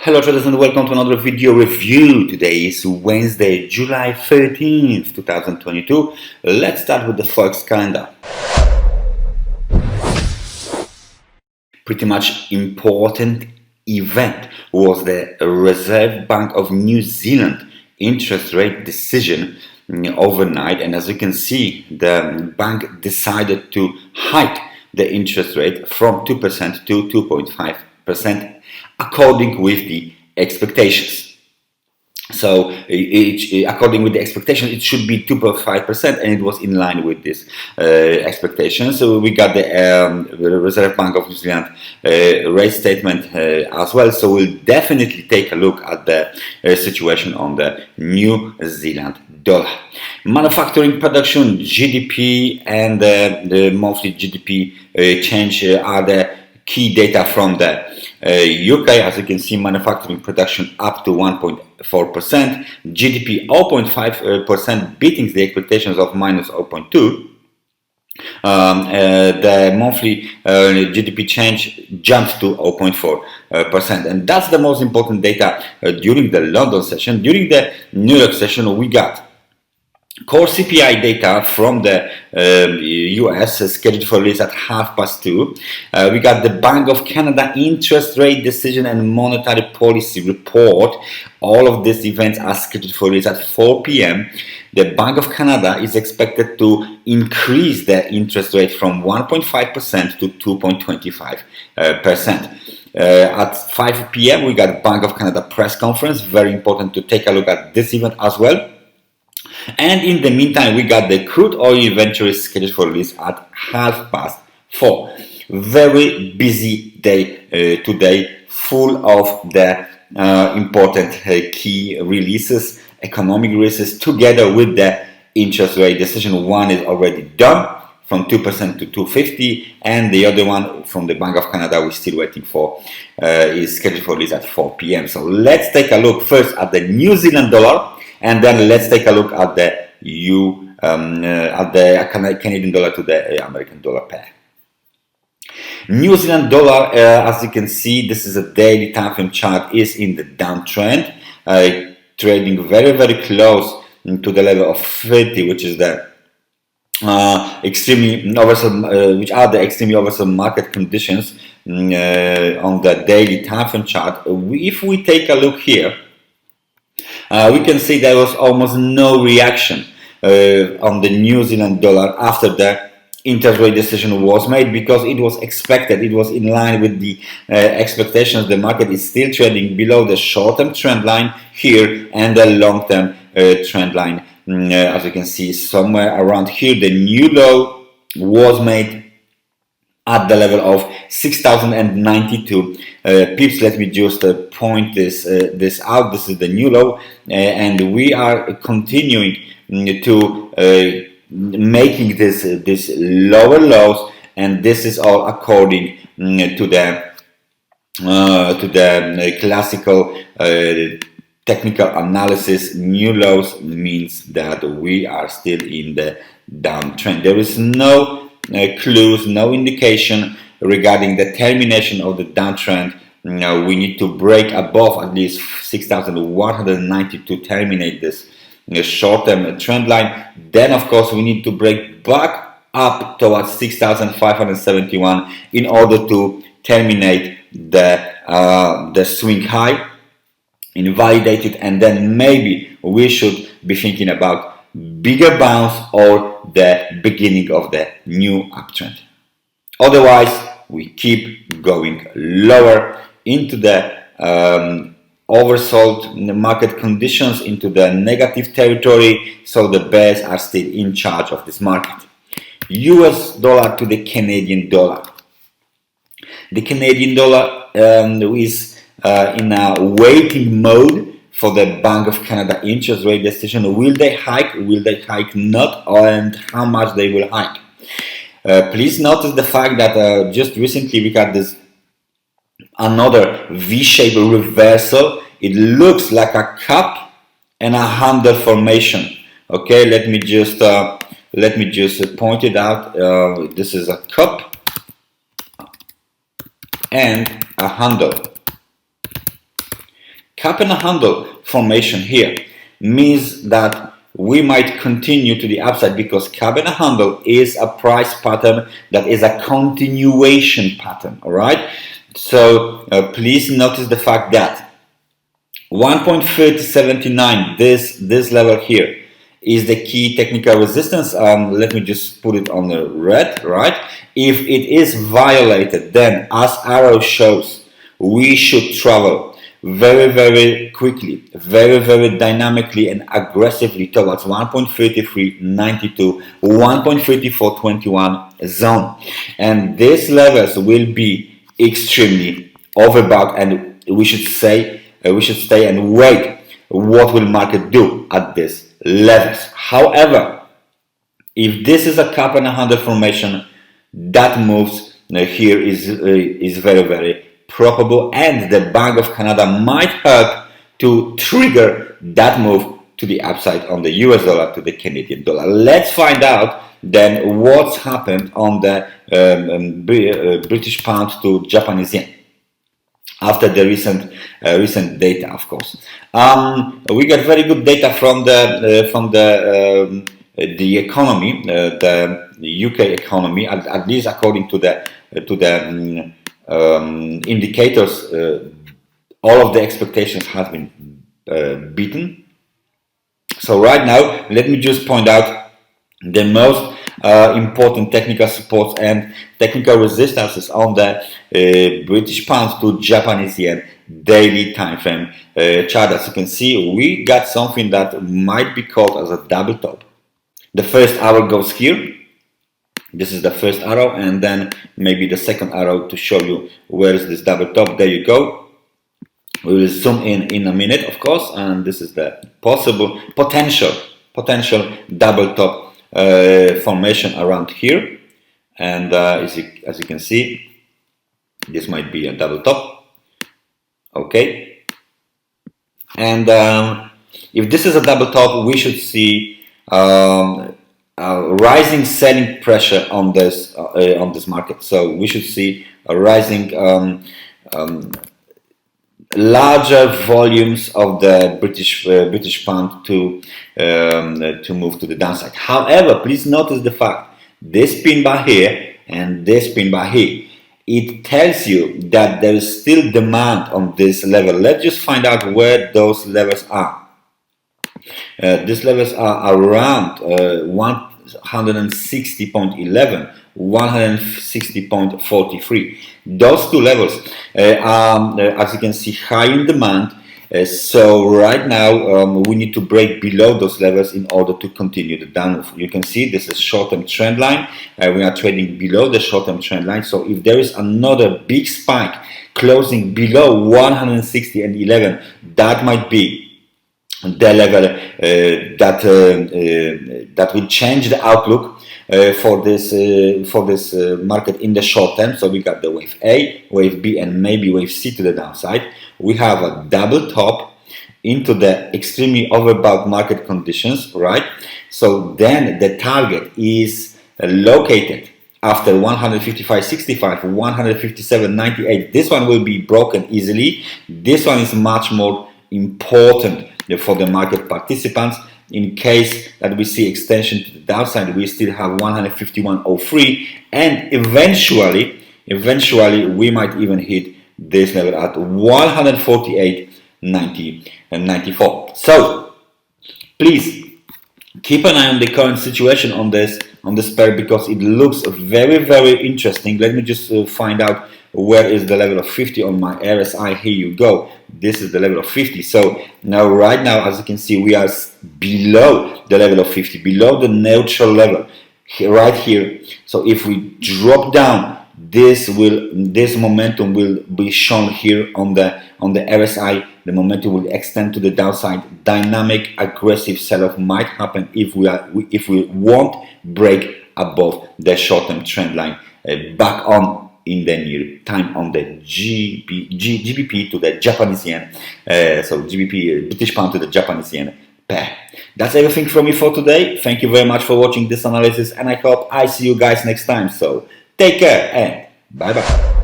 Hello traders and welcome to another video review. Today is Wednesday, July 13th, 2022. Let's start with the Forex calendar. Pretty much important event was the Reserve Bank of New Zealand interest rate decision overnight, and as you can see, the bank decided to hike the interest rate from 2% to 2.5%. according with the expectations. So according with the expectation, it should be 2.5%, and it was in line with this expectation. So we got the Reserve Bank of New Zealand rate statement as well. So we'll definitely take a look at the situation on the New Zealand dollar. Manufacturing production, GDP, and the monthly GDP change are the key data from the UK. As you can see, manufacturing production up to 1.4%, GDP 0.5%, beating the expectations of minus 0.2%. The monthly GDP change jumped to 0.4%, and that's the most important data during the London session. During the New York session, we got core CPI data from the US scheduled for release at 2:30. We got the Bank of Canada interest rate decision and monetary policy report. All of these events are scheduled for release at 4 p.m. The Bank of Canada is expected to increase the interest rate from 1.5% to 2.25%. At 5 p.m. we got Bank of Canada press conference. Very important to take a look at this event as well. And in the meantime, we got the crude oil inventories scheduled for release at 4:30. Very busy day today, full of the important key releases, economic releases, together with the interest rate decision. One is already done from 2% to 2.50, and the other one from the Bank of Canada we're still waiting for is scheduled for release at 4 p.m. So let's take a look first at the New Zealand dollar, and then let's take a look at the Canadian dollar to the American dollar pair. New Zealand dollar, as you can see, this is a daily time frame chart, is in the downtrend, trading very close to the level of 30, which is the extremely oversold market conditions on the daily time frame chart. If we take a look here, we can see there was almost no reaction on the New Zealand dollar after the interest rate decision was made, because it was expected, it was in line with the expectations. The market is still trading below the short-term trend line here and the long-term trend line. As you can see, somewhere around here, the new low was made at the level of 6,092 pips. Let me just point this out. This is the new low, and we are continuing to making this lower lows, and this is all according to the classical technical analysis. New lows means that we are still in the downtrend. There is no clues, no indication regarding the termination of the downtrend. We need to break above at least 6,190 to terminate this short-term trend line. Then, of course, we need to break back up towards 6,571 in order to terminate the swing high, invalidate it, and then maybe we should be thinking about bigger bounce or the beginning of the new uptrend. Otherwise, we keep going lower into the oversold market conditions, into the negative territory. So the bears are still in charge of this market. US dollar to the Canadian dollar. The Canadian dollar is in a waiting mode for the Bank of Canada interest rate decision. Will they hike? Will they hike not? And how much they will hike? Please notice the fact that just recently we got this another V-shaped reversal. It looks like a cup and a handle formation. Okay, let me just point it out. This is a cup and a handle. Cup and handle formation here means that we might continue to the upside because cup and handle is a price pattern that is a continuation pattern. All right. So please notice the fact that 1.3079, this level here, is the key technical resistance. Let me just put it on the red, right? If it is violated, then as arrow shows, we should travel very quickly, very dynamically and aggressively towards 1.3392, 1.3421 zone. And these levels will be extremely overbought, and we should stay and wait what will market do at this levels. However, if this is a cup and handle formation, that moves here is very probable, and the Bank of Canada might help to trigger that move to the upside on the US dollar to the Canadian dollar. Let's find out then what's happened on the British pound to Japanese yen after the recent data, of course. We got very good data from the economy, the UK economy, at least according to the indicators. All of the expectations have been beaten. So right now, let me just point out the most important technical supports and technical resistances on the British pound to Japanese yen daily time frame chart. As you can see, we got something that might be called as a double top. The first arrow goes here. This is the first arrow, and then maybe the second arrow to show you where is this double top. There you go. We will zoom in a minute, of course, and this is the potential double top formation around here. And as you can see, this might be a double top. Okay, and if this is a double top, we should see rising selling pressure on this market. So we should see a rising larger volumes of the British pound to move to the downside. However, please notice the fact this pin bar here and this pin bar here, it tells you that there is still demand on this level. Let's just find out where those levels are. These levels are around 160.11, 160.43. Those two levels are, as you can see, high in demand. So right now we need to break below those levels in order to continue the downward. You can see this is short-term trend line. We are trading below the short-term trend line. So if there is another big spike closing below 160.11, that might be the level that will change the outlook for this market in the short term. So we got the wave A, wave B, and maybe wave C to the downside. We have a double top into the extremely overbought market conditions, right? So then the target is located after 155.65, 157.98. This one will be broken easily. This one is much more important for the market participants. In case that we see extension to the downside, we still have 151.03, and eventually we might even hit this level at 148.94. So please keep an eye on the current situation on this pair, because it looks very interesting. Let me just find out where is the level of 50 on my RSI. Here you go. This is the level of 50. So now, right now, as you can see, we are below the level of 50, below the neutral level right here. So if we drop down, this momentum will be shown here on the RSI. The momentum will extend to the downside. Dynamic, aggressive sell-off might happen if we won't break above the short-term trend line back on in the near time on the GBP to the Japanese yen. So GBP, British pound to the Japanese yen pair. That's everything from me for today. Thank you very much for watching this analysis, and I hope I see you guys next time. So take care and bye bye.